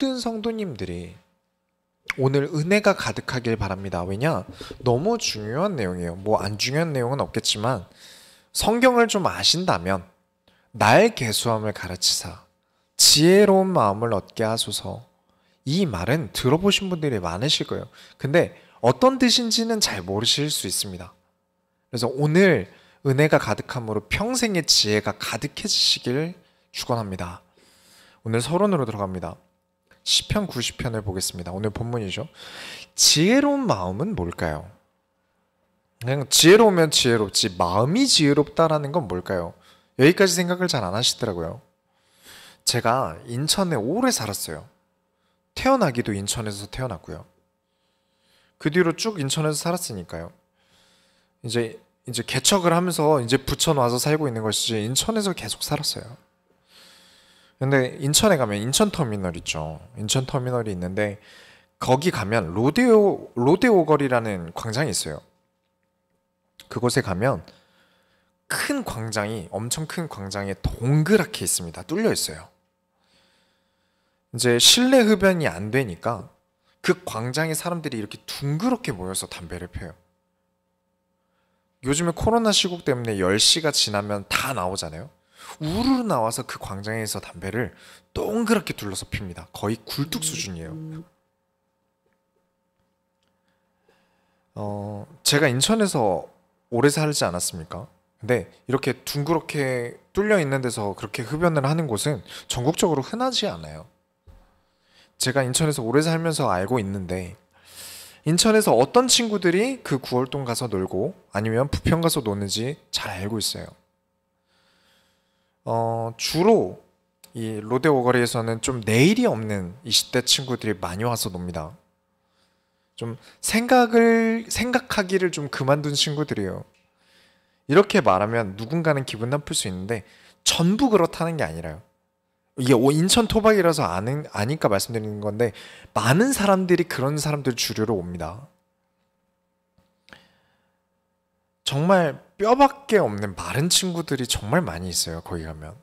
모든 성도님들이 오늘 은혜가 가득하길 바랍니다. 왜냐? 너무 중요한 내용이에요. 뭐 안 중요한 내용은 없겠지만 성경을 좀 아신다면 날 계수함을 가르치사 지혜로운 마음을 얻게 하소서. 이 말은 들어보신 분들이 많으실 거예요. 근데 어떤 뜻인지는 잘 모르실 수 있습니다. 그래서 오늘 은혜가 가득함으로 평생의 지혜가 가득해지시길 축원합니다. 오늘 서론으로 들어갑니다. 시편 90편을 보겠습니다. 오늘 본문이죠. 지혜로운 마음은 뭘까요? 그냥 지혜로우면 지혜롭지 마음이 지혜롭다라는 건 뭘까요? 여기까지 생각을 잘 안 하시더라고요. 제가 인천에 오래 살았어요. 태어나기도 인천에서 태어났고요. 그 뒤로 쭉 인천에서 살았으니까요. 이제 개척을 하면서 이제 부천 와서 살고 있는 것이지 인천에서 계속 살았어요. 근데 인천에 가면 인천터미널 있죠. 인천터미널이 있는데 거기 가면 로데오 거리라는 광장이 있어요. 그곳에 가면 엄청 큰 광장에 동그랗게 있습니다. 뚫려 있어요. 이제 실내 흡연이 안 되니까 그 광장에 사람들이 이렇게 둥그렇게 모여서 담배를 펴요. 요즘에 코로나 시국 때문에 10시가 지나면 다 나오잖아요. 우르르 나와서 그 광장에서 담배를 동그랗게 둘러서 핍니다. 거의 굴뚝 수준이에요. 제가 인천에서 오래 살지 않았습니까? 근데 이렇게 둥그렇게 뚫려 있는 데서 그렇게 흡연을 하는 곳은 전국적으로 흔하지 않아요. 제가 인천에서 오래 살면서 알고 있는데 인천에서 어떤 친구들이 그 구월동 가서 놀고 아니면 부평 가서 노는지 잘 알고 있어요. 주로 이 로데오 거리에서는 좀 내일이 없는 20대 친구들이 많이 와서 놉니다. 좀 생각하기를 좀 그만둔 친구들이에요. 이렇게 말하면 누군가는 기분 나쁠 수 있는데 전부 그렇다는 게 아니라요. 이게 인천 토박이라서 아니까 말씀드리는 건데 많은 사람들이 그런 사람들 주류로 옵니다. 정말 뼈밖에 없는 마른 친구들이 정말 많이 있어요. 거기 가면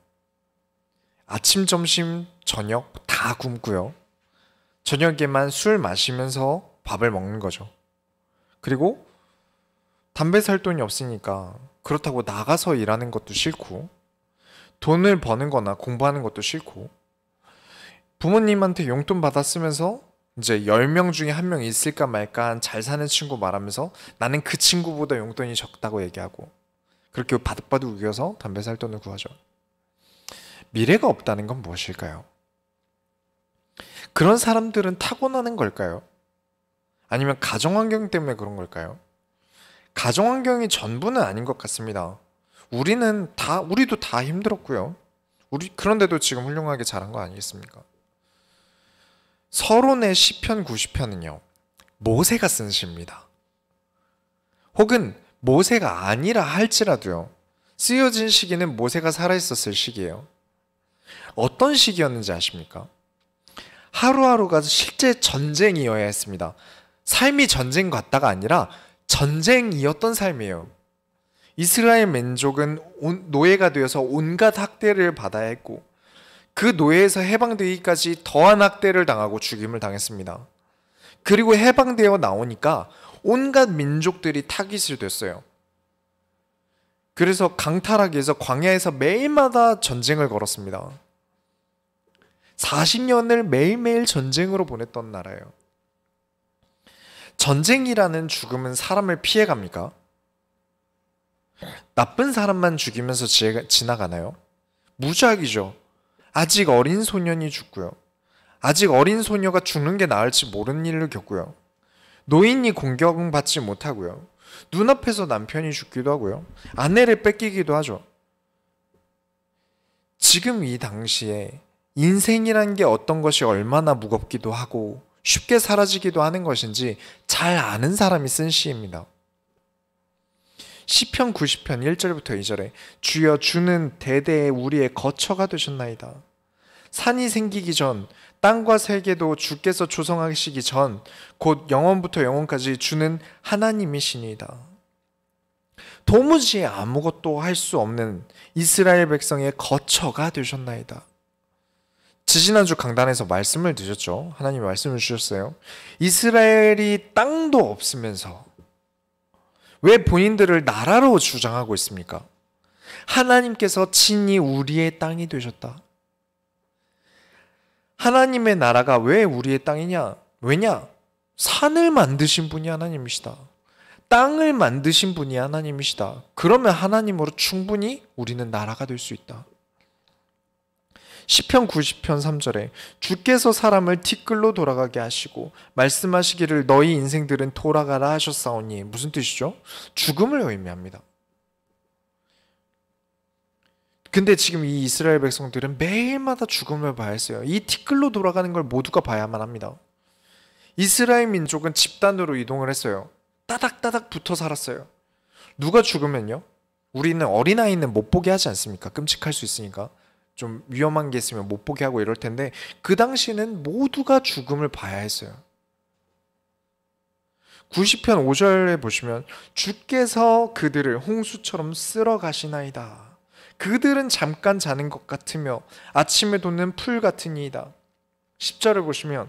아침, 점심, 저녁 다 굶고요. 저녁에만 술 마시면서 밥을 먹는 거죠. 그리고 담배 살 돈이 없으니까 그렇다고 나가서 일하는 것도 싫고 돈을 버는 거나 공부하는 것도 싫고 부모님한테 용돈 받아 쓰면서 이제 10명 중에 1명 있을까 말까 잘 사는 친구 말하면서 나는 그 친구보다 용돈이 적다고 얘기하고 그렇게 바득바득 우겨서 담배 살 돈을 구하죠. 미래가 없다는 건 무엇일까요? 그런 사람들은 타고나는 걸까요? 아니면 가정환경 때문에 그런 걸까요? 가정환경이 전부는 아닌 것 같습니다. 우리도 다 힘들었고요. 그런데도 지금 훌륭하게 자란 거 아니겠습니까? 서론의 시편 90편은요. 모세가 쓴 시입니다. 혹은 모세가 아니라 할지라도요. 쓰여진 시기는 모세가 살아있었을 시기예요. 어떤 시기였는지 아십니까? 하루하루가 실제 전쟁이어야 했습니다. 삶이 전쟁 같다가 아니라 전쟁이었던 삶이에요. 이스라엘 민족은 노예가 되어서 온갖 학대를 받아야 했고 그 노예에서 해방되기까지 더한 학대를 당하고 죽임을 당했습니다. 그리고 해방되어 나오니까 온갖 민족들이 타깃이 됐어요. 그래서 강탈하기 위해서 광야에서 매일마다 전쟁을 걸었습니다. 40년을 매일매일 전쟁으로 보냈던 나라예요. 전쟁이라는 죽음은 사람을 피해갑니까? 나쁜 사람만 죽이면서 지나가나요? 무작위죠. 아직 어린 소년이 죽고요. 아직 어린 소녀가 죽는 게 나을지 모르는 일을 겪고요. 노인이 공격받지 못하고요. 눈앞에서 남편이 죽기도 하고요. 아내를 뺏기기도 하죠. 지금 이 당시에 인생이란 게 어떤 것이 얼마나 무겁기도 하고 쉽게 사라지기도 하는 것인지 잘 아는 사람이 쓴 시입니다. 시편 90편 1절부터 2절에 주여 주는 대대에 우리의 거처가 되셨나이다. 산이 생기기 전 땅과 세계도 주께서 조성하시기 전 곧 영원부터 영원까지 주는 하나님이시니이다. 도무지 아무것도 할 수 없는 이스라엘 백성의 거처가 되셨나이다. 지지난주 강단에서 말씀을 드렸죠. 하나님이 말씀을 주셨어요. 이스라엘이 땅도 없으면서 왜 본인들을 나라로 주장하고 있습니까? 하나님께서 친히 우리의 땅이 되셨다. 하나님의 나라가 왜 우리의 땅이냐? 왜냐? 산을 만드신 분이 하나님이시다. 땅을 만드신 분이 하나님이시다. 그러면 하나님으로 충분히 우리는 나라가 될 수 있다. 시편 90편 3절에 주께서 사람을 티끌로 돌아가게 하시고 말씀하시기를 너희 인생들은 돌아가라 하셨사오니 무슨 뜻이죠? 죽음을 의미합니다. 근데 지금 이 이스라엘 백성들은 매일마다 죽음을 봐야 했어요. 이 티끌로 돌아가는 걸 모두가 봐야만 합니다. 이스라엘 민족은 집단으로 이동을 했어요. 따닥따닥 붙어 살았어요. 누가 죽으면요? 우리는 어린아이는 못 보게 하지 않습니까? 끔찍할 수 있으니까. 좀 위험한 게 있으면 못 보게 하고 이럴 텐데 그 당시는 모두가 죽음을 봐야 했어요. 90편 5절에 보시면 주께서 그들을 홍수처럼 쓸어 가시나이다. 그들은 잠깐 자는 것 같으며 아침에 돋는 풀 같으니이다. 10절을 보시면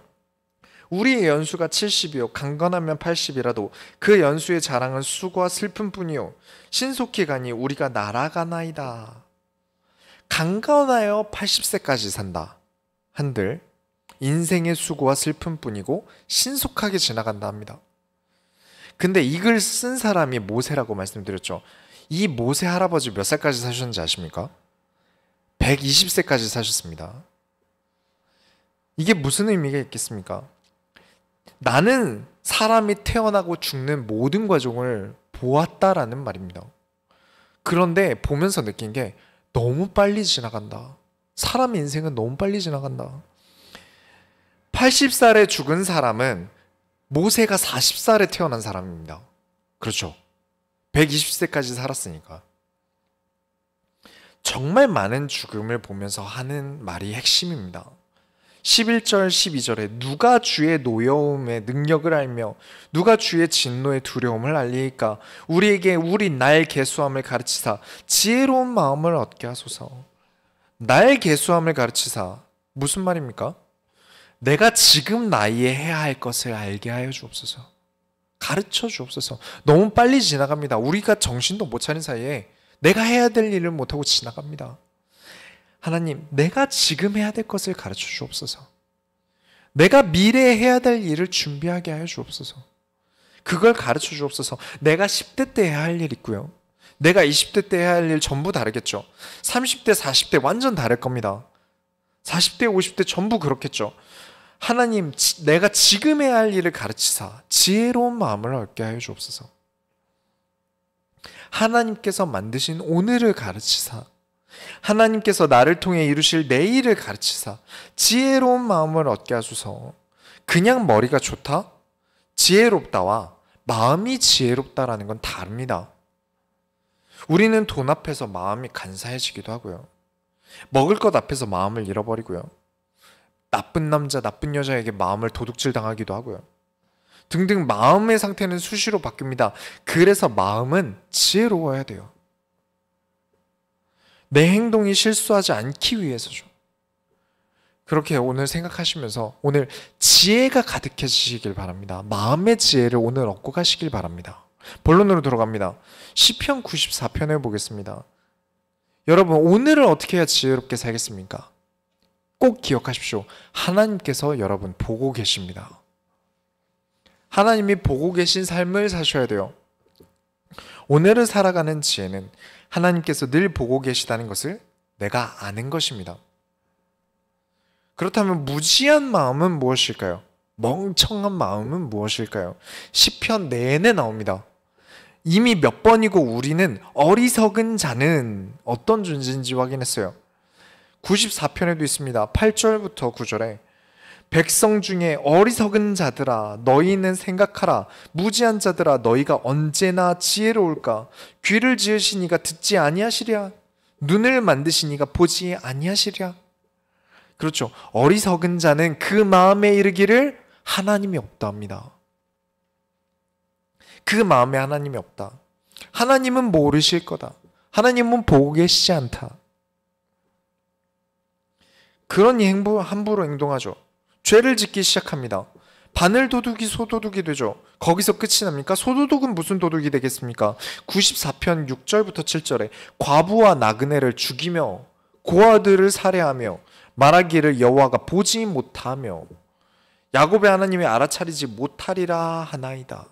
우리의 연수가 70이요 강건하면 80이라도 그 연수의 자랑은 수고와 슬픔뿐이요 신속히 가니 우리가 날아가나이다. 강건하여 80세까지 산다 한들 인생의 수고와 슬픔뿐이고 신속하게 지나간다 합니다. 근데 이 글 쓴 사람이 모세라고 말씀드렸죠. 이 모세 할아버지 몇 살까지 사셨는지 아십니까? 120세까지 사셨습니다. 이게 무슨 의미가 있겠습니까? 나는 사람이 태어나고 죽는 모든 과정을 보았다라는 말입니다. 그런데 보면서 느낀 게 너무 빨리 지나간다. 사람 인생은 너무 빨리 지나간다. 80살에 죽은 사람은 모세가 40살에 태어난 사람입니다. 그렇죠. 120세까지 살았으니까. 정말 많은 죽음을 보면서 하는 말이 핵심입니다. 11절 12절에 누가 주의 노여움의 능력을 알며 누가 주의 진노의 두려움을 알리이까 우리에게 우리 날 계수함을 가르치사 지혜로운 마음을 얻게 하소서. 날 계수함을 가르치사 무슨 말입니까? 내가 지금 나이에 해야 할 것을 알게 하여 주옵소서. 가르쳐 주옵소서. 너무 빨리 지나갑니다. 우리가 정신도 못 차린 사이에 내가 해야 될 일을 못하고 지나갑니다. 하나님, 내가 지금 해야 될 것을 가르쳐 주옵소서. 내가 미래에 해야 될 일을 준비하게 하여 주옵소서. 그걸 가르쳐 주옵소서. 내가 10대 때 해야 할 일 있고요. 내가 20대 때 해야 할 일 전부 다르겠죠. 30대, 40대 완전 다를 겁니다. 40대, 50대 전부 그렇겠죠. 하나님, 내가 지금 해야 할 일을 가르치사 지혜로운 마음을 얻게 하여 주옵소서. 하나님께서 만드신 오늘을 가르치사 하나님께서 나를 통해 이루실 내일을 가르치사 지혜로운 마음을 얻게 하소서. 그냥 머리가 좋다? 지혜롭다와 마음이 지혜롭다라는 건 다릅니다. 우리는 돈 앞에서 마음이 간사해지기도 하고요. 먹을 것 앞에서 마음을 잃어버리고요. 나쁜 남자, 나쁜 여자에게 마음을 도둑질 당하기도 하고요. 등등 마음의 상태는 수시로 바뀝니다. 그래서 마음은 지혜로워야 돼요. 내 행동이 실수하지 않기 위해서죠. 그렇게 오늘 생각하시면서 오늘 지혜가 가득해지시길 바랍니다. 마음의 지혜를 오늘 얻고 가시길 바랍니다. 본론으로 들어갑니다. 시편 94편을 보겠습니다. 여러분, 오늘을 어떻게 해야 지혜롭게 살겠습니까? 꼭 기억하십시오. 하나님께서 여러분 보고 계십니다. 하나님이 보고 계신 삶을 사셔야 돼요. 오늘을 살아가는 지혜는 하나님께서 늘 보고 계시다는 것을 내가 아는 것입니다. 그렇다면 무지한 마음은 무엇일까요? 멍청한 마음은 무엇일까요? 시편 내내 나옵니다. 이미 몇 번이고 우리는 어리석은 자는 어떤 존재인지 확인했어요. 94편에도 있습니다. 8절부터 9절에 백성 중에 어리석은 자들아 너희는 생각하라. 무지한 자들아 너희가 언제나 지혜로울까. 귀를 지으시니가 듣지 아니하시랴. 눈을 만드시니가 보지 아니하시랴. 그렇죠. 어리석은 자는 그 마음에 이르기를 하나님이 없다 합니다. 그 마음에 하나님이 없다. 하나님은 모르실 거다. 하나님은 보고 계시지 않다. 그러니 함부로 행동하죠. 죄를 짓기 시작합니다. 바늘 도둑이 소도둑이 되죠. 거기서 끝이 납니까? 소도둑은 무슨 도둑이 되겠습니까? 94편 6절부터 7절에 과부와 나그네를 죽이며 고아들을 살해하며 말하기를 여호와가 보지 못하며 야곱의 하나님이 알아차리지 못하리라 하나이다.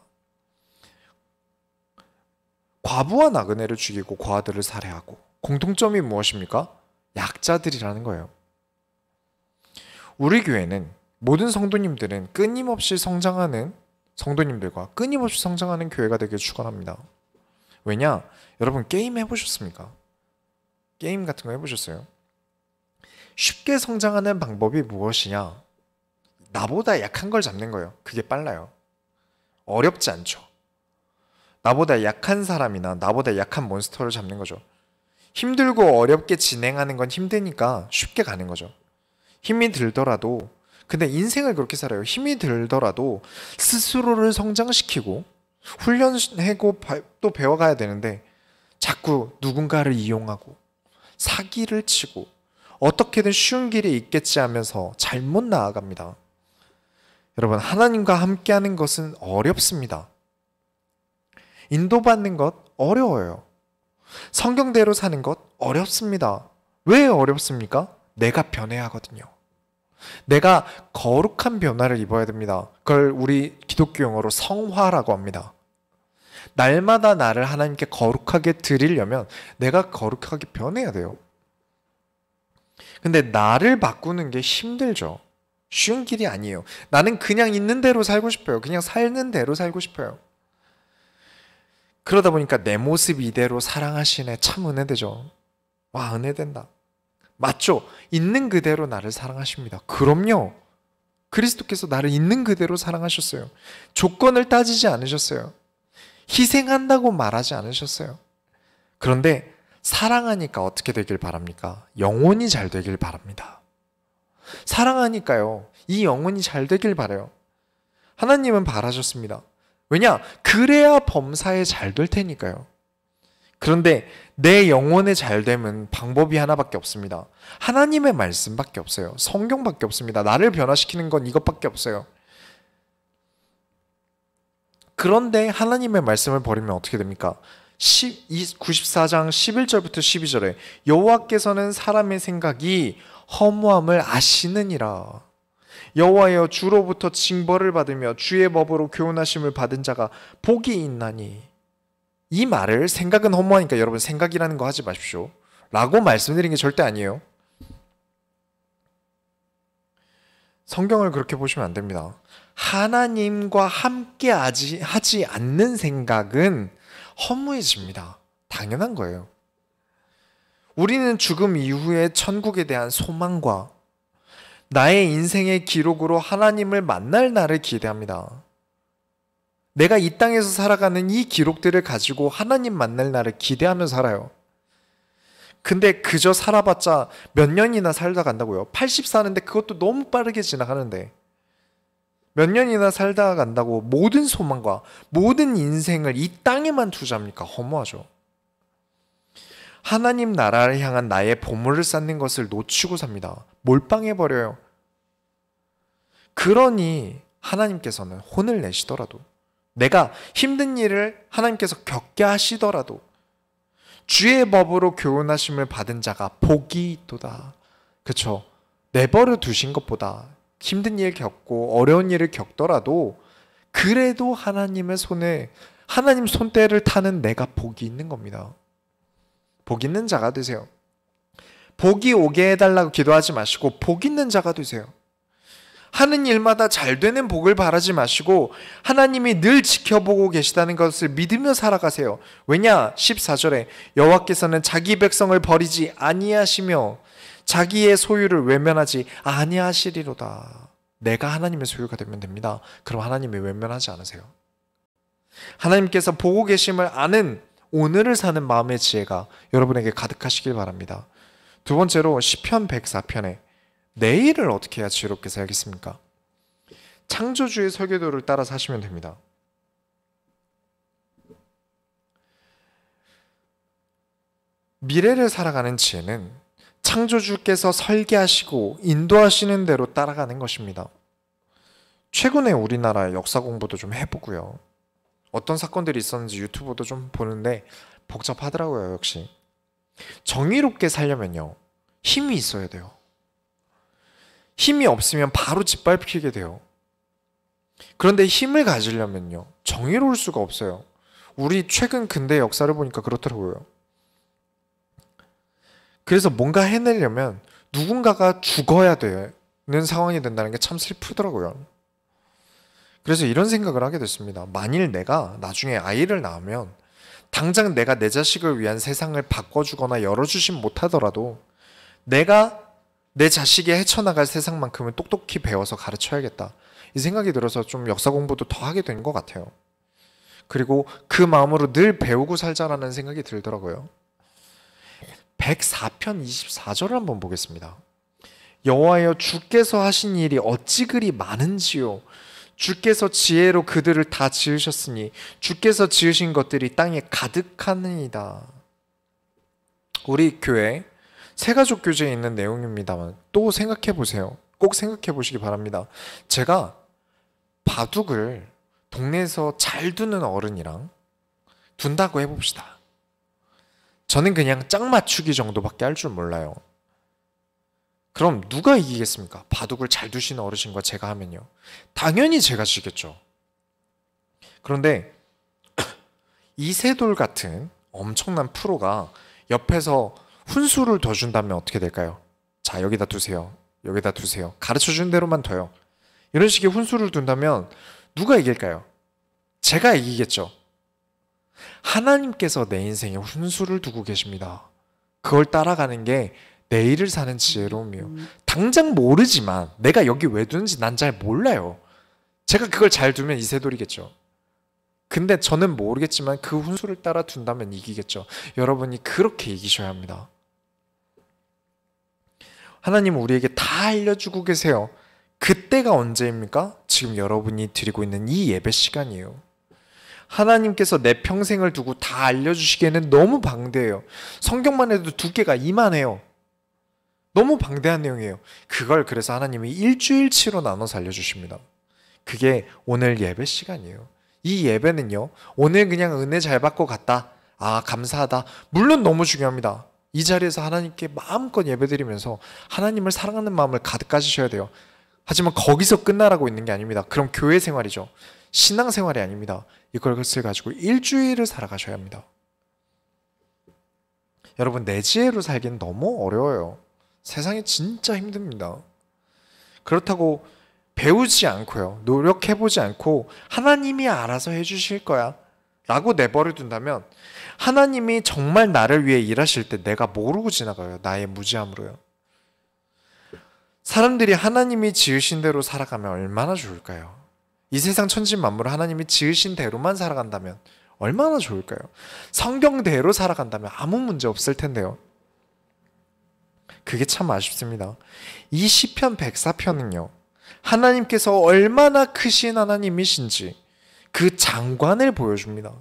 과부와 나그네를 죽이고 고아들을 살해하고 공통점이 무엇입니까? 약자들이라는 거예요. 우리 교회는 모든 성도님들은 끊임없이 성장하는 성도님들과 끊임없이 성장하는 교회가 되길 축원합니다. 왜냐? 여러분 게임 해보셨습니까? 게임 같은 거 해보셨어요? 쉽게 성장하는 방법이 무엇이냐? 나보다 약한 걸 잡는 거예요. 그게 빨라요. 어렵지 않죠. 나보다 약한 사람이나 나보다 약한 몬스터를 잡는 거죠. 힘들고 어렵게 진행하는 건 힘드니까 쉽게 가는 거죠. 힘이 들더라도, 근데 인생을 그렇게 살아요. 힘이 들더라도 스스로를 성장시키고 훈련하고 또 배워가야 되는데 자꾸 누군가를 이용하고 사기를 치고 어떻게든 쉬운 길이 있겠지 하면서 잘못 나아갑니다. 여러분, 하나님과 함께하는 것은 어렵습니다. 인도받는 것 어려워요. 성경대로 사는 것 어렵습니다. 왜 어렵습니까? 내가 변해야 하거든요. 내가 거룩한 변화를 입어야 됩니다. 그걸 우리 기독교 용어로 성화라고 합니다. 날마다 나를 하나님께 거룩하게 드리려면 내가 거룩하게 변해야 돼요. 근데 나를 바꾸는 게 힘들죠. 쉬운 길이 아니에요. 나는 그냥 있는 대로 살고 싶어요. 그냥 살는 대로 살고 싶어요. 그러다 보니까 내 모습 이대로 사랑하시네. 참 은혜되죠. 와, 은혜된다. 맞죠? 있는 그대로 나를 사랑하십니다. 그럼요. 그리스도께서 나를 있는 그대로 사랑하셨어요. 조건을 따지지 않으셨어요. 희생한다고 말하지 않으셨어요. 그런데 사랑하니까 어떻게 되길 바랍니까? 영혼이 잘 되길 바랍니다. 사랑하니까요. 이 영혼이 잘 되길 바라요. 하나님은 바라셨습니다. 왜냐? 그래야 범사에 잘 될 테니까요. 그런데 내 영혼의 잘됨은 방법이 하나밖에 없습니다. 하나님의 말씀밖에 없어요. 성경밖에 없습니다. 나를 변화시키는 건 이것밖에 없어요. 그런데 하나님의 말씀을 버리면 어떻게 됩니까? 94장 11절부터 12절에 여호와께서는 사람의 생각이 허무함을 아시느니라. 여호와여, 주로부터 징벌을 받으며 주의 법으로 교훈하심을 받은 자가 복이 있나니. 이 말을 생각은 허무하니까 여러분 생각이라는 거 하지 마십시오 라고 말씀드린 게 절대 아니에요. 성경을 그렇게 보시면 안 됩니다. 하나님과 함께 하지 않는 생각은 허무해집니다. 당연한 거예요. 우리는 죽음 이후에 천국에 대한 소망과 나의 인생의 기록으로 하나님을 만날 날을 기대합니다. 내가 이 땅에서 살아가는 이 기록들을 가지고 하나님 만날 날을 기대하며 살아요. 근데 그저 살아봤자 몇 년이나 살다 간다고요. 80 사는데 그것도 너무 빠르게 지나가는데 몇 년이나 살다 간다고 모든 소망과 모든 인생을 이 땅에만 투자합니까? 허무하죠. 하나님 나라를 향한 나의 보물을 쌓는 것을 놓치고 삽니다. 몰빵해버려요. 그러니 하나님께서는 혼을 내시더라도, 내가 힘든 일을 하나님께서 겪게 하시더라도 주의 법으로 교훈하심을 받은 자가 복이 있도다. 그렇죠? 내버려 두신 것보다 힘든 일 겪고 어려운 일을 겪더라도 그래도 하나님의 손에, 하나님 손때를 타는 내가 복이 있는 겁니다. 복 있는 자가 되세요. 복이 오게 해달라고 기도하지 마시고 복 있는 자가 되세요. 하는 일마다 잘 되는 복을 바라지 마시고 하나님이 늘 지켜보고 계시다는 것을 믿으며 살아가세요. 왜냐? 14절에 여호와께서는 자기 백성을 버리지 아니하시며 자기의 소유를 외면하지 아니하시리로다. 내가 하나님의 소유가 되면 됩니다. 그럼 하나님이 외면하지 않으세요. 하나님께서 보고 계심을 아는 오늘을 사는 마음의 지혜가 여러분에게 가득하시길 바랍니다. 두 번째로 시편 104편에 내일을 어떻게 해야 지혜롭게 살겠습니까? 창조주의 설계도를 따라 사시면 됩니다. 미래를 살아가는 지혜는 창조주께서 설계하시고 인도하시는 대로 따라가는 것입니다. 최근에 우리나라 역사 공부도 좀 해보고요. 어떤 사건들이 있었는지 유튜브도 좀 보는데 복잡하더라고요. 역시 정의롭게 살려면요, 힘이 있어야 돼요. 힘이 없으면 바로 짓밟히게 돼요. 그런데 힘을 가지려면요, 정의로울 수가 없어요. 우리 최근 근대 역사를 보니까 그렇더라고요. 그래서 뭔가 해내려면 누군가가 죽어야 되는 상황이 된다는 게 참 슬프더라고요. 그래서 이런 생각을 하게 됐습니다. 만일 내가 나중에 아이를 낳으면 당장 내가 내 자식을 위한 세상을 바꿔주거나 열어주진 못하더라도 내가 내 자식이 헤쳐나갈 세상만큼은 똑똑히 배워서 가르쳐야겠다, 이 생각이 들어서 좀 역사 공부도 더 하게 된 것 같아요. 그리고 그 마음으로 늘 배우고 살자라는 생각이 들더라고요. 104편 24절을 한번 보겠습니다. 여호와여, 주께서 하신 일이 어찌 그리 많은지요. 주께서 지혜로 그들을 다 지으셨으니 주께서 지으신 것들이 땅에 가득하느니라. 우리 교회 새가족 교제에 있는 내용입니다만 또 생각해 보세요. 꼭 생각해 보시기 바랍니다. 제가 바둑을 동네에서 잘 두는 어른이랑 둔다고 해봅시다. 저는 그냥 짝 맞추기 정도밖에 할 줄 몰라요. 그럼 누가 이기겠습니까? 바둑을 잘 두시는 어르신과 제가 하면요, 당연히 제가 지겠죠. 그런데 이세돌 같은 엄청난 프로가 옆에서 훈수를 더 준다면 어떻게 될까요? 자, 여기다 두세요, 여기다 두세요, 가르쳐준 대로만 둬요, 이런 식의 훈수를 둔다면 누가 이길까요? 제가 이기겠죠. 하나님께서 내 인생에 훈수를 두고 계십니다. 그걸 따라가는 게 내일을 사는 지혜로움이요. 당장 모르지만 내가 여기 왜 두는지 난 잘 몰라요. 제가 그걸 잘 두면 이세돌이겠죠. 근데 저는 모르겠지만 그 훈수를 따라 둔다면 이기겠죠. 여러분이 그렇게 이기셔야 합니다. 하나님은 우리에게 다 알려주고 계세요. 그때가 언제입니까? 지금 여러분이 드리고 있는 이 예배 시간이에요. 하나님께서 내 평생을 두고 다 알려주시기에는 너무 방대해요. 성경만 해도 두께가 이만해요. 너무 방대한 내용이에요. 그걸 그래서 하나님이 일주일치로 나눠서 알려주십니다. 그게 오늘 예배 시간이에요. 이 예배는요, 오늘 그냥 은혜 잘 받고 갔다, 아 감사하다, 물론 너무 중요합니다. 이 자리에서 하나님께 마음껏 예배드리면서 하나님을 사랑하는 마음을 가득 가지셔야 돼요. 하지만 거기서 끝나라고 있는 게 아닙니다. 그럼 교회 생활이죠. 신앙생활이 아닙니다. 이것을 가지고 일주일을 살아가셔야 합니다. 여러분, 내 지혜로 살기는 너무 어려워요. 세상이 진짜 힘듭니다. 그렇다고 배우지 않고요, 노력해보지 않고 하나님이 알아서 해주실 거야 라고 내버려 둔다면 하나님이 정말 나를 위해 일하실 때 내가 모르고 지나가요. 나의 무지함으로요. 사람들이 하나님이 지으신 대로 살아가면 얼마나 좋을까요? 이 세상 천지만물을 하나님이 지으신 대로만 살아간다면 얼마나 좋을까요? 성경대로 살아간다면 아무 문제 없을 텐데요. 그게 참 아쉽습니다. 이 시편 104편은요, 하나님께서 얼마나 크신 하나님이신지 그 장관을 보여줍니다.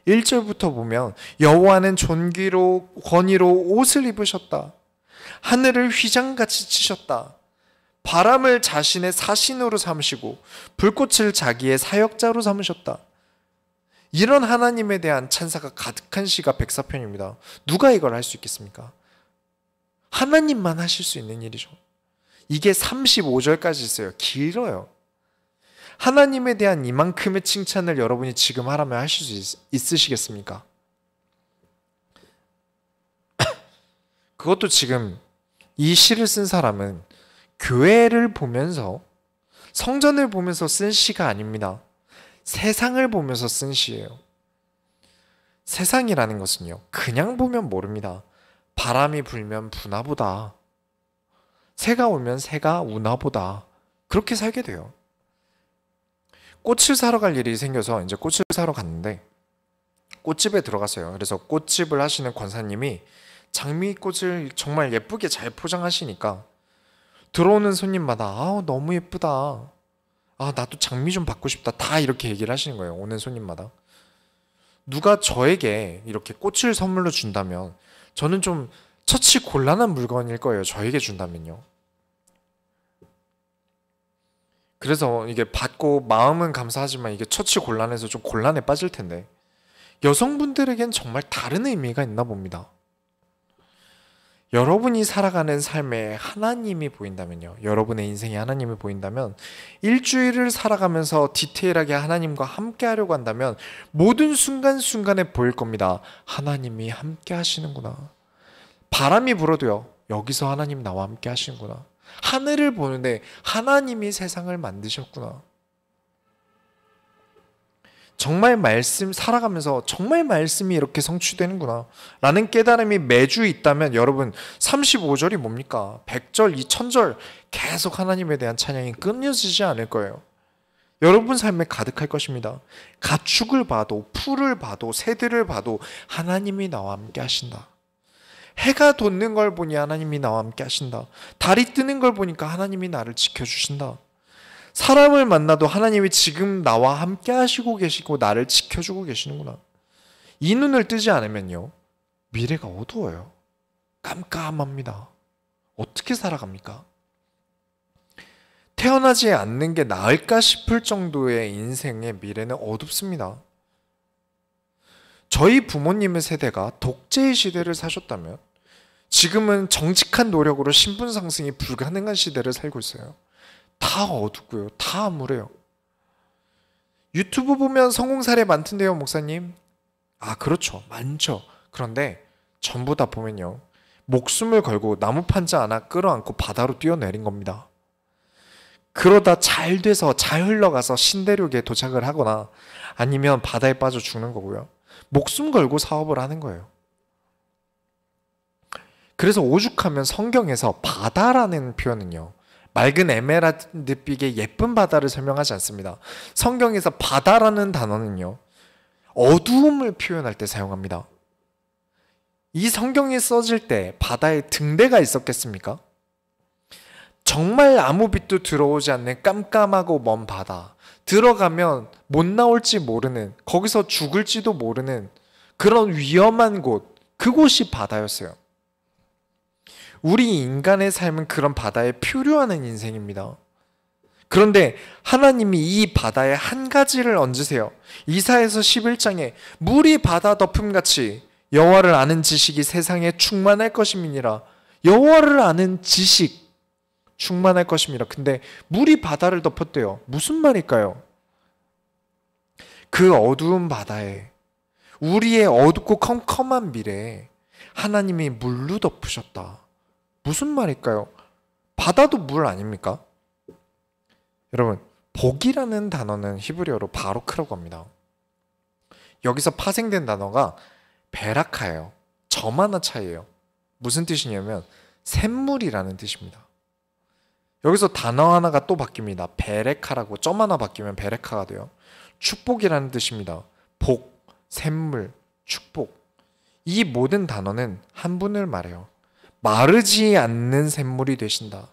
1절부터 보면 여호와는 존귀로 권위로 옷을 입으셨다. 하늘을 휘장같이 치셨다. 바람을 자신의 사신으로 삼으시고 불꽃을 자기의 사역자로 삼으셨다. 이런 하나님에 대한 찬사가 가득한 시가 104편입니다. 누가 이걸 할 수 있겠습니까? 하나님만 하실 수 있는 일이죠. 이게 35절까지 있어요. 길어요. 하나님에 대한 이만큼의 칭찬을 여러분이 지금 하라면 하실 수 있으시겠습니까? 그것도 지금 이 시를 쓴 사람은 교회를 보면서, 성전을 보면서 쓴 시가 아닙니다. 세상을 보면서 쓴 시예요. 세상이라는 것은요, 그냥 보면 모릅니다. 바람이 불면 부나보다, 새가 오면 새가 우나보다, 그렇게 살게 돼요. 꽃을 사러 갈 일이 생겨서 이제 꽃을 사러 갔는데 꽃집에 들어갔어요. 그래서 꽃집을 하시는 권사님이 장미꽃을 정말 예쁘게 잘 포장하시니까 들어오는 손님마다 아 너무 예쁘다, 아 나도 장미 좀 받고 싶다, 다 이렇게 얘기를 하시는 거예요. 오는 손님마다. 누가 저에게 이렇게 꽃을 선물로 준다면 저는 좀 처치 곤란한 물건일 거예요. 저에게 준다면요. 그래서 이게 받고 마음은 감사하지만 이게 처치 곤란해서 좀 곤란에 빠질 텐데 여성분들에겐 정말 다른 의미가 있나 봅니다. 여러분이 살아가는 삶에 하나님이 보인다면요. 여러분의 인생에 하나님이 보인다면 일주일을 살아가면서 디테일하게 하나님과 함께 하려고 한다면 모든 순간순간에 보일 겁니다. 하나님이 함께 하시는구나. 바람이 불어도요. 여기서 하나님 나와 함께 하시는구나. 하늘을 보는데 하나님이 세상을 만드셨구나. 정말 말씀 살아가면서 정말 말씀이 이렇게 성취되는구나 라는 깨달음이 매주 있다면 여러분 35절이 뭡니까? 100절, 2000절 계속 하나님에 대한 찬양이 끊어지지 않을 거예요. 여러분 삶에 가득할 것입니다. 가축을 봐도 풀을 봐도 새들을 봐도 하나님이 나와 함께 하신다. 해가 돋는 걸 보니 하나님이 나와 함께 하신다. 달이 뜨는 걸 보니까 하나님이 나를 지켜주신다. 사람을 만나도 하나님이 지금 나와 함께 하시고 계시고 나를 지켜주고 계시는구나. 이 눈을 뜨지 않으면요. 미래가 어두워요. 깜깜합니다. 어떻게 살아갑니까? 태어나지 않는 게 나을까 싶을 정도의 인생의 미래는 어둡습니다. 저희 부모님의 세대가 독재의 시대를 사셨다면 지금은 정직한 노력으로 신분 상승이 불가능한 시대를 살고 있어요. 다 어둡고요. 다 암울해요. 유튜브 보면 성공 사례 많던데요, 목사님? 아, 그렇죠. 많죠. 그런데 전부 다 보면요. 목숨을 걸고 나무 판자 하나 끌어안고 바다로 뛰어내린 겁니다. 그러다 잘 돼서 잘 흘러가서 신대륙에 도착을 하거나 아니면 바다에 빠져 죽는 거고요. 목숨 걸고 사업을 하는 거예요. 그래서 오죽하면 성경에서 바다라는 표현은요. 맑은 에메랄드빛의 예쁜 바다를 설명하지 않습니다. 성경에서 바다라는 단어는요. 어두움을 표현할 때 사용합니다. 이 성경이 써질 때 바다에 등대가 있었겠습니까? 정말 아무 빛도 들어오지 않는 깜깜하고 먼 바다. 들어가면 못 나올지 모르는, 거기서 죽을지도 모르는 그런 위험한 곳, 그곳이 바다였어요. 우리 인간의 삶은 그런 바다에 표류하는 인생입니다. 그런데 하나님이 이 바다에 한 가지를 얹으세요. 이사야서 11장에 물이 바다 덮음같이 여호와를 아는 지식이 세상에 충만할 것임이니라. 여호와를 아는 지식 충만할 것입니다. 근데 물이 바다를 덮었대요. 무슨 말일까요? 그 어두운 바다에 우리의 어둡고 컴컴한 미래에 하나님이 물로 덮으셨다. 무슨 말일까요? 바다도 물 아닙니까? 여러분, 복이라는 단어는 히브리어로 바로크라고 합니다. 여기서 파생된 단어가 베라카예요. 점 하나 차이예요. 무슨 뜻이냐면 샘물이라는 뜻입니다. 여기서 단어 하나가 또 바뀝니다. 베레카라고 점 하나 바뀌면 베레카가 돼요. 축복이라는 뜻입니다. 복, 샘물, 축복. 이 모든 단어는 한 분을 말해요. 마르지 않는 샘물이 되신다.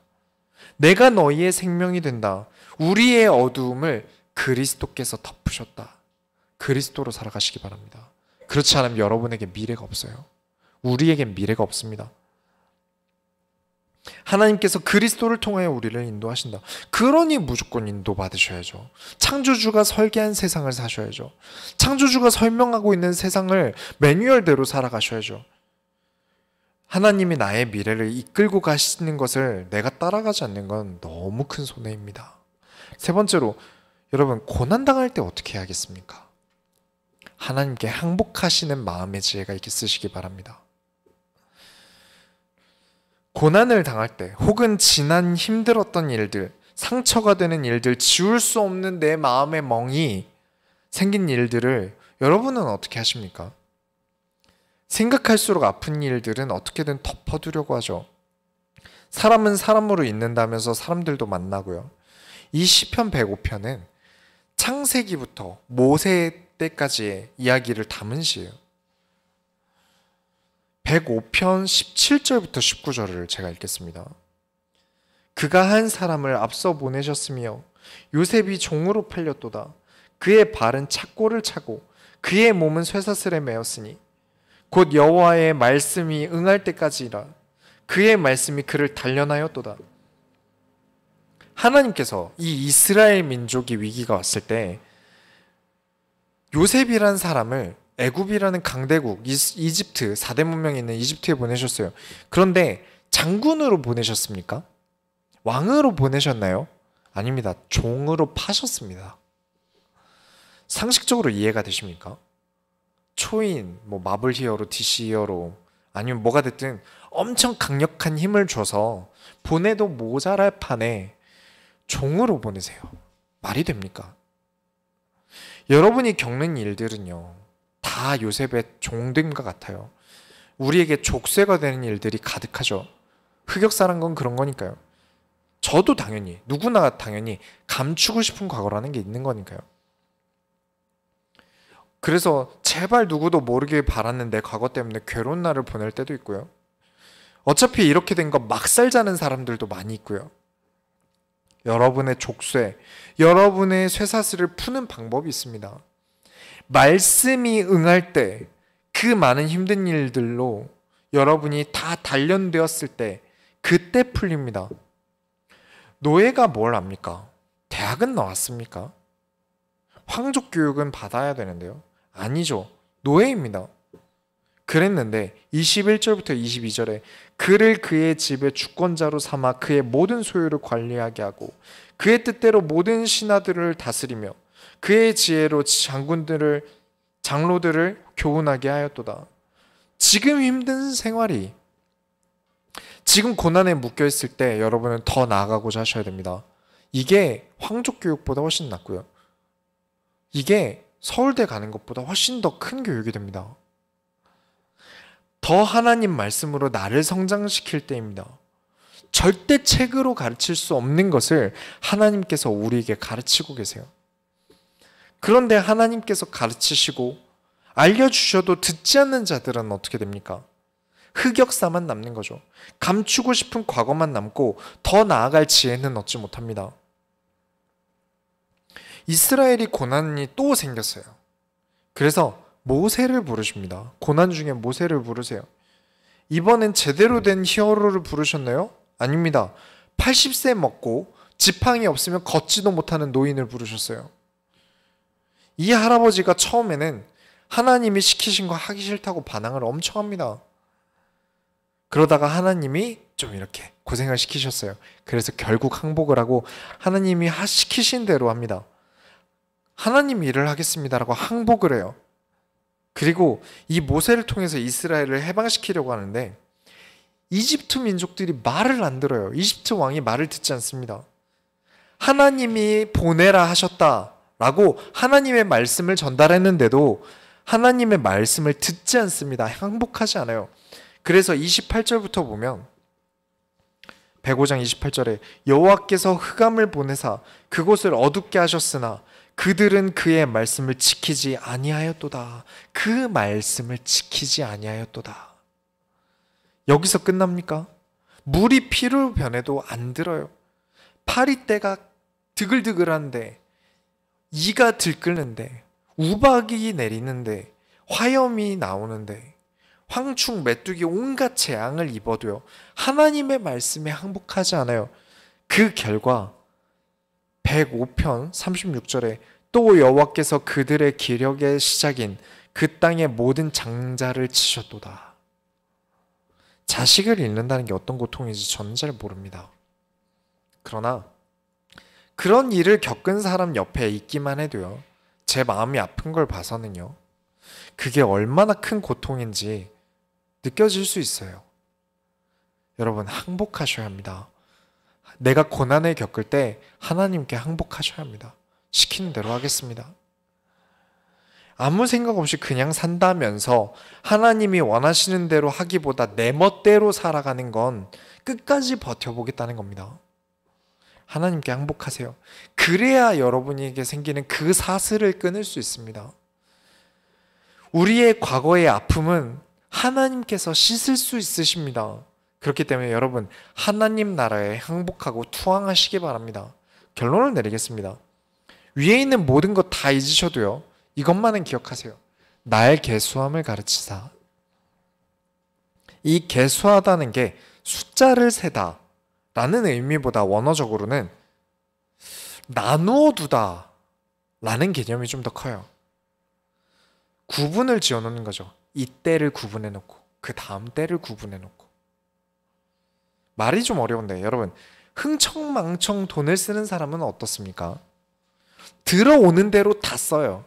내가 너희의 생명이 된다. 우리의 어두움을 그리스도께서 덮으셨다. 그리스도로 살아가시기 바랍니다. 그렇지 않으면 여러분에게 미래가 없어요. 우리에겐 미래가 없습니다. 하나님께서 그리스도를 통하여 우리를 인도하신다. 그러니 무조건 인도받으셔야죠. 창조주가 설계한 세상을 사셔야죠. 창조주가 설명하고 있는 세상을 매뉴얼대로 살아가셔야죠. 하나님이 나의 미래를 이끌고 가시는 것을 내가 따라가지 않는 건 너무 큰 손해입니다. 세 번째로, 여러분 고난당할 때 어떻게 해야겠습니까? 하나님께 항복하시는 마음의 지혜가 있게 쓰시기 바랍니다. 고난을 당할 때 혹은 지난 힘들었던 일들, 상처가 되는 일들, 지울 수 없는 내 마음의 멍이 생긴 일들을 여러분은 어떻게 하십니까? 생각할수록 아픈 일들은 어떻게든 덮어두려고 하죠. 사람은 사람으로 있는다면서 사람들도 만나고요. 이 시편 105편은 창세기부터 모세 때까지의 이야기를 담은 시예요. 105편 17절부터 19절을 제가 읽겠습니다. 그가 한 사람을 앞서 보내셨으며 요셉이 종으로 팔렸도다. 그의 발은 착고를 차고 그의 몸은 쇠사슬에 매었으니 곧 여호와의 말씀이 응할 때까지라. 그의 말씀이 그를 단련하였도다. 하나님께서 이 이스라엘 민족이 위기가 왔을 때 요셉이라는 사람을 애굽이라는 강대국, 이집트, 4대 문명이 있는 이집트에 보내셨어요. 그런데 장군으로 보내셨습니까? 왕으로 보내셨나요? 아닙니다. 종으로 파셨습니다. 상식적으로 이해가 되십니까? 초인, 마블 히어로, DC 히어로, 아니면 뭐가 됐든 엄청 강력한 힘을 줘서 보내도 모자랄 판에 종으로 보내세요. 말이 됩니까? 여러분이 겪는 일들은요, 다 요셉의 종됨과 같아요. 우리에게 족쇄가 되는 일들이 가득하죠. 흑역사란 건 그런 거니까요. 저도 당연히, 누구나 당연히 감추고 싶은 과거라는 게 있는 거니까요. 그래서 제발 누구도 모르길 바라는 내 과거 때문에 괴로운 날을 보낼 때도 있고요. 어차피 이렇게 된 거 막 살자는 사람들도 많이 있고요. 여러분의 족쇄, 여러분의 쇠사슬을 푸는 방법이 있습니다. 말씀이 응할 때 그 많은 힘든 일들로 여러분이 다 단련되었을 때 그때 풀립니다. 노예가 뭘 압니까? 대학은 나왔습니까? 황족 교육은 받아야 되는데요. 아니죠. 노예입니다. 그랬는데 21절부터 22절에 그를 그의 집의 주권자로 삼아 그의 모든 소유를 관리하게 하고 그의 뜻대로 모든 신하들을 다스리며 그의 지혜로 장로들을 교훈하게 하였도다. 지금 힘든 생활이, 지금 고난에 묶여 있을 때 여러분은 더 나아가고자 하셔야 됩니다. 이게 황족 교육보다 훨씬 낫고요. 이게 서울대 가는 것보다 훨씬 더 큰 교육이 됩니다. 더 하나님 말씀으로 나를 성장시킬 때입니다. 절대 책으로 가르칠 수 없는 것을 하나님께서 우리에게 가르치고 계세요. 그런데 하나님께서 가르치시고 알려주셔도 듣지 않는 자들은 어떻게 됩니까? 흑역사만 남는 거죠. 감추고 싶은 과거만 남고 더 나아갈 지혜는 얻지 못합니다. 이스라엘이 고난이 또 생겼어요. 그래서 모세를 부르십니다. 고난 중에 모세를 부르세요. 이번엔 제대로 된 히어로를 부르셨나요? 아닙니다. 80세 먹고 지팡이 없으면 걷지도 못하는 노인을 부르셨어요. 이 할아버지가 처음에는 하나님이 시키신 거 하기 싫다고 반항을 엄청 합니다. 그러다가 하나님이 좀 이렇게 고생을 시키셨어요. 그래서 결국 항복을 하고 하나님이 시키신 대로 합니다. 하나님 일을 하겠습니다라고 항복을 해요. 그리고 이 모세를 통해서 이스라엘을 해방시키려고 하는데 이집트 민족들이 말을 안 들어요. 이집트 왕이 말을 듣지 않습니다. 하나님이 보내라 하셨다라고 하나님의 말씀을 전달했는데도 하나님의 말씀을 듣지 않습니다. 항복하지 않아요. 그래서 28절부터 보면 105장 28절에 여호와께서 흑암을 보내사 그곳을 어둡게 하셨으나 그들은 그의 말씀을 지키지 아니하였도다. 그 말씀을 지키지 아니하였도다. 여기서 끝납니까? 물이 피로 변해도 안 들어요. 파리떼가 드글드글한데, 이가 들끓는데, 우박이 내리는데, 화염이 나오는데, 황충 메뚜기 온갖 재앙을 입어도요, 하나님의 말씀에 항복하지 않아요. 그 결과 105편 36절에 또 여호와께서 그들의 기력의 시작인 그 땅의 모든 장자를 치셨도다. 자식을 잃는다는 게 어떤 고통인지 저는 잘 모릅니다. 그러나 그런 일을 겪은 사람 옆에 있기만 해도요, 제 마음이 아픈 걸 봐서는요, 그게 얼마나 큰 고통인지 느껴질 수 있어요. 여러분, 항복하셔야 합니다. 내가 고난을 겪을 때 하나님께 항복하셔야 합니다. 시키는 대로 하겠습니다. 아무 생각 없이 그냥 산다면서 하나님이 원하시는 대로 하기보다 내 멋대로 살아가는 건 끝까지 버텨보겠다는 겁니다. 하나님께 항복하세요. 그래야 여러분에게 생기는 그 사슬을 끊을 수 있습니다. 우리의 과거의 아픔은 하나님께서 씻을 수 있으십니다. 그렇기 때문에 여러분, 하나님 나라에 항복하고 투항하시기 바랍니다. 결론을 내리겠습니다. 위에 있는 모든 것 다 잊으셔도요, 이것만은 기억하세요. 나의 계수함을 가르치사 이 계수하다는 게 숫자를 세다 라는 의미보다 원어적으로는 나누어 두다 라는 개념이 좀 더 커요. 구분을 지어 놓는 거죠. 이 때를 구분해 놓고 그 다음 때를 구분해 놓고. 말이 좀 어려운데 여러분, 흥청망청 돈을 쓰는 사람은 어떻습니까? 들어오는 대로 다 써요.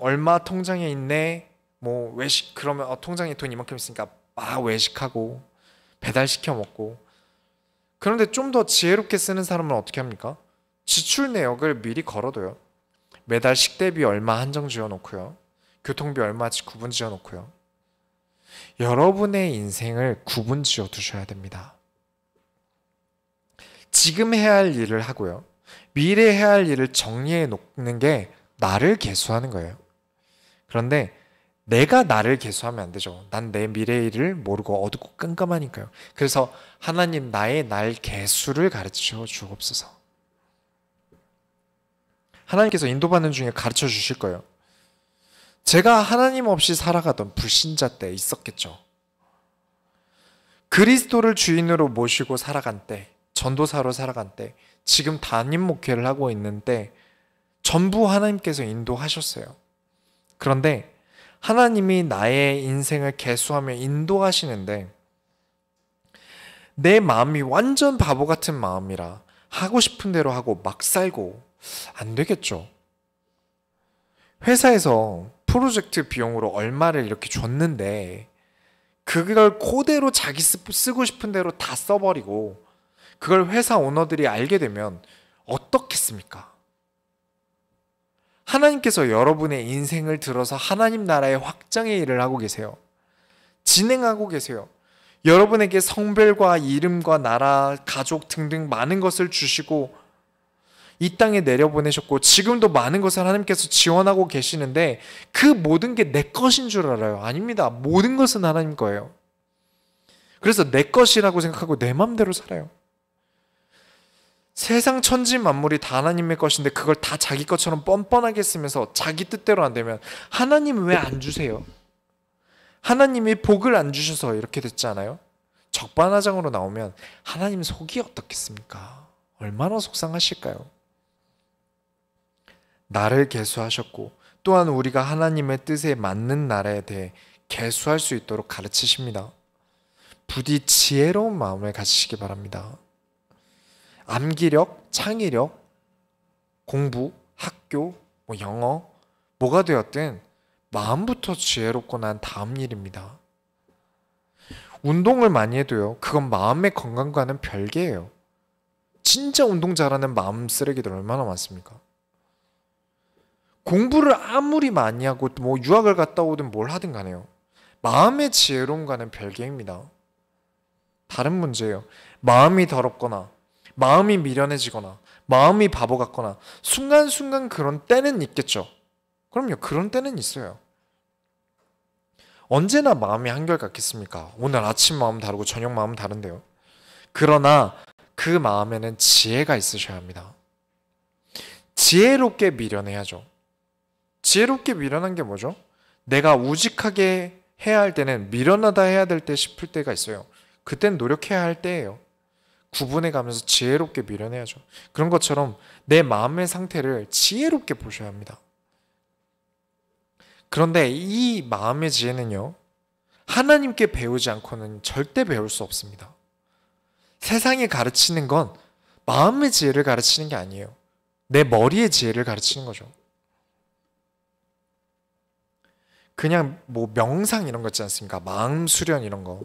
얼마 통장에 있네. 뭐 외식 그러면 통장에 돈 이만큼 있으니까 막 외식하고 배달시켜 먹고. 그런데 좀 더 지혜롭게 쓰는 사람은 어떻게 합니까? 지출 내역을 미리 걸어둬요. 매달 식대비 얼마 한정 지어 놓고요. 교통비 얼마치 구분 지어 놓고요. 여러분의 인생을 구분 지어 두셔야 됩니다. 지금 해야 할 일을 하고요. 미래에 해야 할 일을 정리해 놓는 게 나를 계수하는 거예요. 그런데 내가 나를 계수하면 안 되죠. 난 내 미래의 일을 모르고 어둡고 깜깜하니까요. 그래서 하나님 나의 날 계수를 가르쳐 주옵소서. 하나님께서 인도받는 중에 가르쳐 주실 거예요. 제가 하나님 없이 살아가던 불신자 때 있었겠죠. 그리스도를 주인으로 모시고 살아간 때, 전도사로 살아간 때, 지금 담임 목회를 하고 있는 때 전부 하나님께서 인도하셨어요. 그런데 하나님이 나의 인생을 계수하며 인도하시는데 내 마음이 완전 바보 같은 마음이라 하고 싶은 대로 하고 막 살고 안 되겠죠. 회사에서 프로젝트 비용으로 얼마를 이렇게 줬는데 그걸 그대로 자기 쓰고 싶은 대로 다 써버리고 그걸 회사 오너들이 알게 되면 어떻겠습니까? 하나님께서 여러분의 인생을 들어서 하나님 나라의 확장의 일을 하고 계세요. 진행하고 계세요. 여러분에게 성별과 이름과 나라, 가족 등등 많은 것을 주시고 이 땅에 내려보내셨고 지금도 많은 것을 하나님께서 지원하고 계시는데 그 모든 게 내 것인 줄 알아요. 아닙니다. 모든 것은 하나님 거예요. 그래서 내 것이라고 생각하고 내 맘대로 살아요. 세상 천지 만물이 다 하나님의 것인데 그걸 다 자기 것처럼 뻔뻔하게 쓰면서 자기 뜻대로 안 되면 하나님 왜 안 주세요? 하나님이 복을 안 주셔서 이렇게 됐지 않아요? 적반하장으로 나오면 하나님 속이 어떻겠습니까? 얼마나 속상하실까요? 나를 계수하셨고 또한 우리가 하나님의 뜻에 맞는 나라에 대해 계수할 수 있도록 가르치십니다. 부디 지혜로운 마음을 가지시기 바랍니다. 암기력, 창의력, 공부, 학교, 영어 뭐가 되었든 마음부터 지혜롭고 난 다음 일입니다. 운동을 많이 해도요, 그건 마음의 건강과는 별개예요. 진짜 운동 잘하는 마음 쓰레기들 얼마나 많습니까? 공부를 아무리 많이 하고 뭐 유학을 갔다 오든 뭘 하든 간에요, 마음의 지혜로움과는 별개입니다. 다른 문제예요. 마음이 더럽거나 마음이 미련해지거나 마음이 바보 같거나 순간순간 그런 때는 있겠죠. 그럼요, 그런 때는 있어요. 언제나 마음이 한결같겠습니까? 오늘 아침 마음 다르고 저녁 마음 다른데요. 그러나 그 마음에는 지혜가 있으셔야 합니다. 지혜롭게 미련해야죠. 지혜롭게 미련한 게 뭐죠? 내가 우직하게 해야 할 때는 미련하다 해야 될 때 싶을 때가 있어요. 그땐 노력해야 할 때예요. 구분해 가면서 지혜롭게 미련해야죠. 그런 것처럼 내 마음의 상태를 지혜롭게 보셔야 합니다. 그런데 이 마음의 지혜는요, 하나님께 배우지 않고는 절대 배울 수 없습니다. 세상이 가르치는 건 마음의 지혜를 가르치는 게 아니에요. 내 머리의 지혜를 가르치는 거죠. 그냥 뭐 명상 이런 거 있지 않습니까? 마음 수련 이런 거.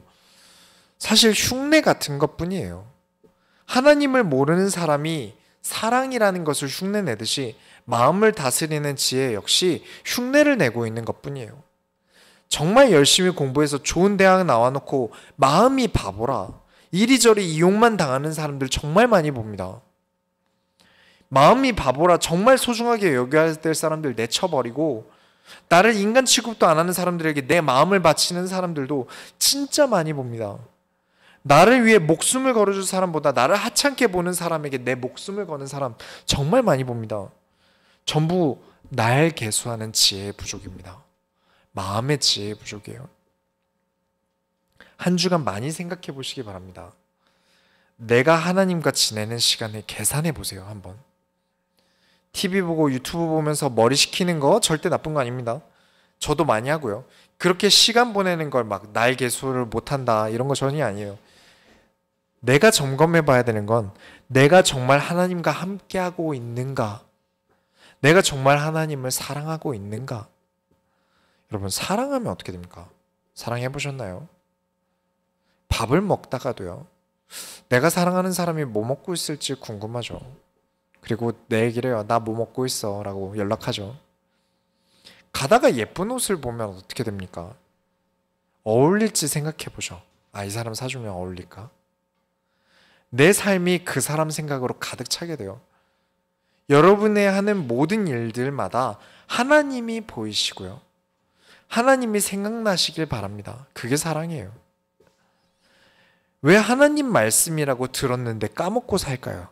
사실 흉내 같은 것 뿐이에요. 하나님을 모르는 사람이 사랑이라는 것을 흉내 내듯이 마음을 다스리는 지혜 역시 흉내를 내고 있는 것 뿐이에요. 정말 열심히 공부해서 좋은 대학 나와놓고 마음이 바보라 이리저리 이용만 당하는 사람들 정말 많이 봅니다. 마음이 바보라 정말 소중하게 여겨야 될 사람들 내쳐버리고 나를 인간 취급도 안 하는 사람들에게 내 마음을 바치는 사람들도 진짜 많이 봅니다. 나를 위해 목숨을 걸어줄 사람보다 나를 하찮게 보는 사람에게 내 목숨을 거는 사람 정말 많이 봅니다. 전부 날 계수하는 지혜의 부족입니다. 마음의 지혜의 부족이에요. 한 주간 많이 생각해 보시기 바랍니다. 내가 하나님과 지내는 시간을 계산해 보세요. 한번. TV 보고 유튜브 보면서 머리 식히는 거 절대 나쁜 거 아닙니다. 저도 많이 하고요. 그렇게 시간 보내는 걸 막 날 개수를 못한다 이런 거 전혀 아니에요. 내가 점검해 봐야 되는 건 내가 정말 하나님과 함께하고 있는가? 내가 정말 하나님을 사랑하고 있는가? 여러분, 사랑하면 어떻게 됩니까? 사랑해 보셨나요? 밥을 먹다가도요. 내가 사랑하는 사람이 뭐 먹고 있을지 궁금하죠. 그리고 내 얘기를 해요. 나 뭐 먹고 있어 라고 연락하죠. 가다가 예쁜 옷을 보면 어떻게 됩니까? 어울릴지 생각해 보죠. 아, 이 사람 사주면 어울릴까? 내 삶이 그 사람 생각으로 가득 차게 돼요. 여러분의 하는 모든 일들마다 하나님이 보이시고요. 하나님이 생각나시길 바랍니다. 그게 사랑이에요. 왜 하나님 말씀이라고 들었는데 까먹고 살까요?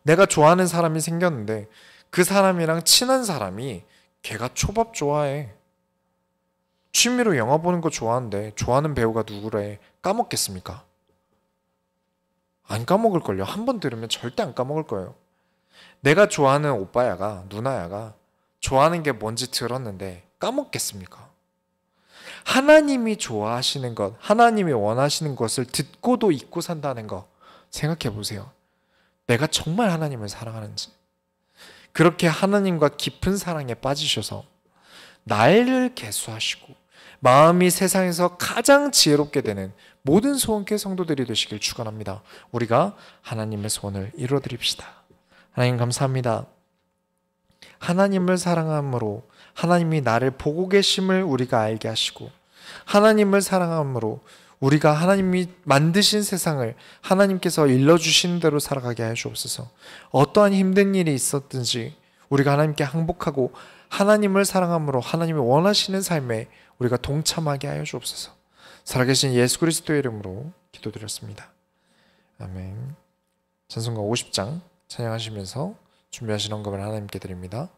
내가 좋아하는 사람이 생겼는데 그 사람이랑 친한 사람이 걔가 초밥 좋아해. 취미로 영화 보는 거 좋아하는데 좋아하는 배우가 누구래? 까먹겠습니까? 안 까먹을걸요. 한 번 들으면 절대 안 까먹을 거예요. 내가 좋아하는 오빠야가, 누나야가 좋아하는 게 뭔지 들었는데 까먹겠습니까? 하나님이 좋아하시는 것, 하나님이 원하시는 것을 듣고도 잊고 산다는 거 생각해 보세요. 내가 정말 하나님을 사랑하는지. 그렇게 하나님과 깊은 사랑에 빠지셔서 나를 계수하시고 마음이 세상에서 가장 지혜롭게 되는 모든 소원께 성도들이 되시길 축원합니다. 우리가 하나님의 소원을 이루어드립시다. 하나님 감사합니다. 하나님을 사랑함으로 하나님이 나를 보고 계심을 우리가 알게 하시고 하나님을 사랑함으로 우리가 하나님이 만드신 세상을 하나님께서 일러주신 대로 살아가게 하여 주옵소서. 어떠한 힘든 일이 있었든지 우리가 하나님께 항복하고 하나님을 사랑함으로 하나님이 원하시는 삶에 우리가 동참하게 하여 주옵소서. 살아계신 예수 그리스도의 이름으로 기도드렸습니다. 아멘. 찬송가 50장 찬양하시면서 준비하신 헌금을 하나님께 드립니다.